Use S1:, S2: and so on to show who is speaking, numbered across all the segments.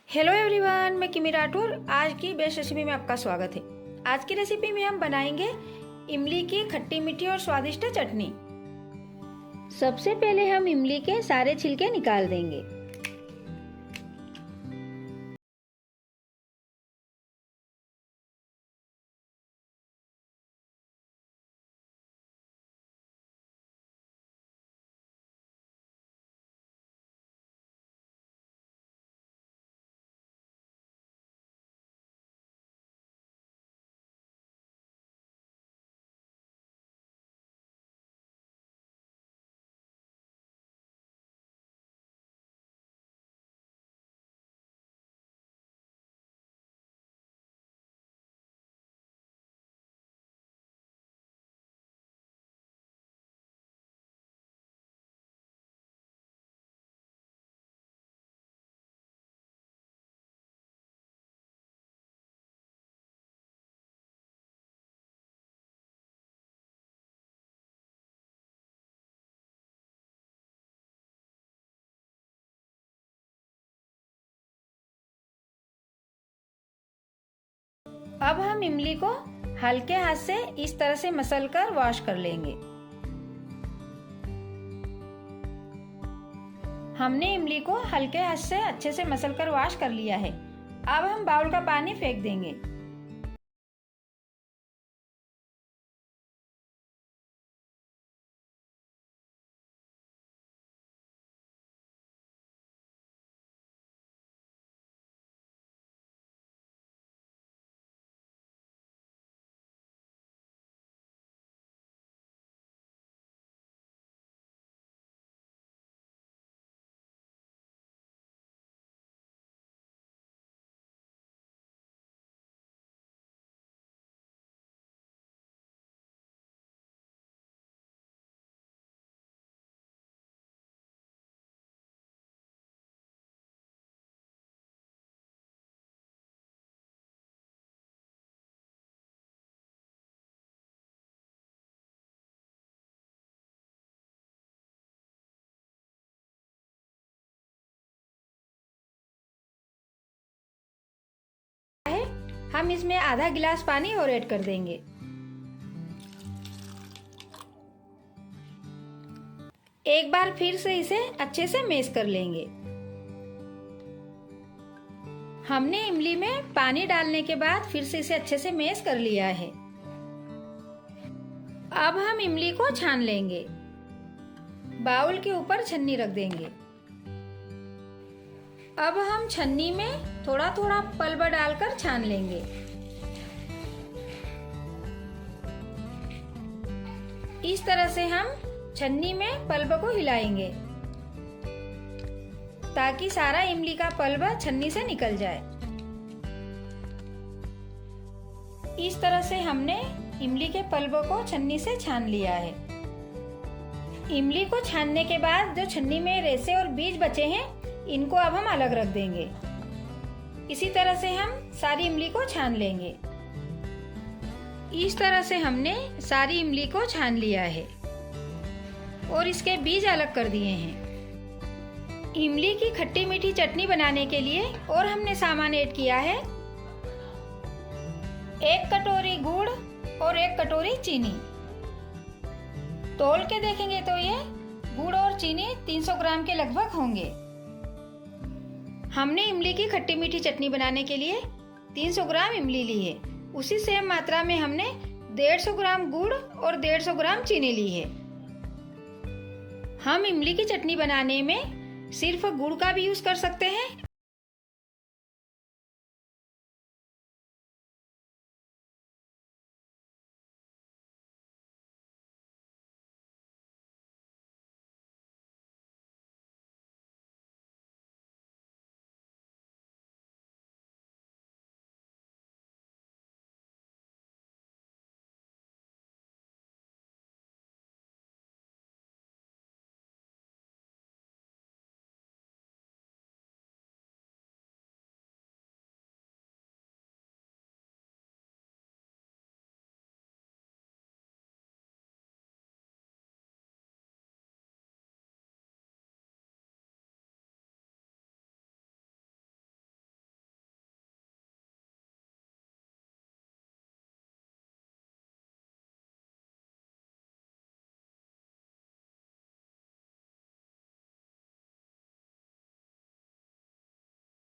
S1: Hello everyone, मैं किमी राठौर। आज की बेस्ट रेसिपी में आपका स्वागत है। आज की रेसिपी में हम बनाएंगे इमली की खट्टी मीठी और स्वादिष्ट चटनी। सबसे पहले हम इमली के सारे छिलके निकाल देंगे। अब हम इमली को हल्के हाथ से इस तरह से मसल कर वॉश कर लेंगे। हमने इमली को हल्के हाथ से अच्छे से मसल कर वॉश कर लिया है। अब हम बाउल का पानी फेंक देंगे। हम इसमें आधा गिलास पानी और ऐड कर देंगे। एक बार फिर से इसे अच्छे से मैश कर लेंगे। हमने इमली में पानी डालने के बाद फिर से इसे अच्छे से मैश कर लिया है। अब हम इमली को छान लेंगे। बाउल के ऊपर छन्नी रख देंगे। अब हम छन्नी में थोड़ा थोड़ा पल्प डालकर छान लेंगे। इस तरह से हम छन्नी में पल्प को हिलाएंगे ताकि सारा इमली का पल्प छन्नी से निकल जाए। इस तरह से हमने इमली के पल्प को छन्नी से छान लिया है। इमली को छानने के बाद जो छन्नी में रेसे और बीज बचे हैं, इनको अब हम अलग रख देंगे। इसी तरह से हम सारी इमली को छान लेंगे। इस तरह से हमने सारी इमली को छान लिया है और इसके बीज अलग कर दिए हैं। इमली की खट्टी मीठी चटनी बनाने के लिए और हमने सामान ऐड किया है 1 कटोरी गुड़ और 1 कटोरी चीनी। तोल के देखेंगे तो ये गुड़ और चीनी 300 ग्राम के लगभग होंगे। हमने इमली की खट्टी मीठी चटनी बनाने के लिए 300 ग्राम इमली ली है। उसी सेम मात्रा में हमने 150 ग्राम गुड़ और 150 ग्राम चीनी ली है। हम इमली की चटनी बनाने में सिर्फ गुड़ का भी यूज कर सकते हैं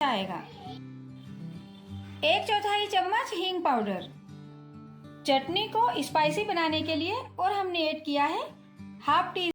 S1: आएगा। 1/4 चम्मच हींग पाउडर। चटनी को स्पाइसी बनाने के लिए और हमने ऐड किया है हाफ टी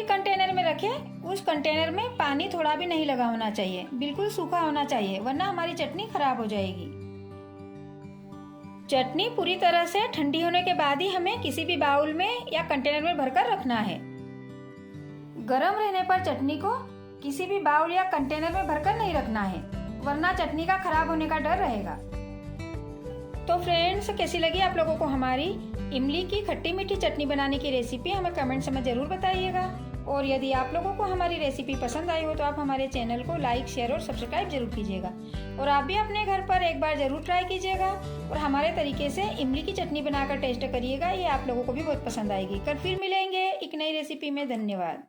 S1: कंटेनर में रखें उस कंटेनर में पानी थोड़ा भी नहीं लगा होना चाहिए, बिल्कुल सूखा होना चाहिए, वरना हमारी चटनी खराब हो जाएगी। चटनी पूरी तरह से ठंडी होने के बाद ही हमें किसी भी बाउल में या कंटेनर में भरकर रखना है। गर्म रहने पर चटनी को किसी भी बाउल या कंटेनर में भरकर नहीं रखना है, वरना चटनी का खराब होने का डर रहेगा। तो फ्रेंड्स, कैसी लगी आप लोगों को हमारी इमली की खट्टी मीठी चटनी बनाने की रेसिपी, हमें कमेंट्स में ज़रूर बताइएगा। और यदि आप लोगों को हमारी रेसिपी पसंद आई हो तो आप हमारे चैनल को लाइक, शेयर और सब्सक्राइब जरूर कीजिएगा। और आप भी अपने घर पर एक बार ज़रूर ट्राई कीजिएगा और हमारे तरीके से इमली की चटनी बनाकर टेस्ट करिएगा, ये आप लोगों को भी बहुत पसंद आएगी। कल फिर मिलेंगे एक नई रेसिपी में। धन्यवाद।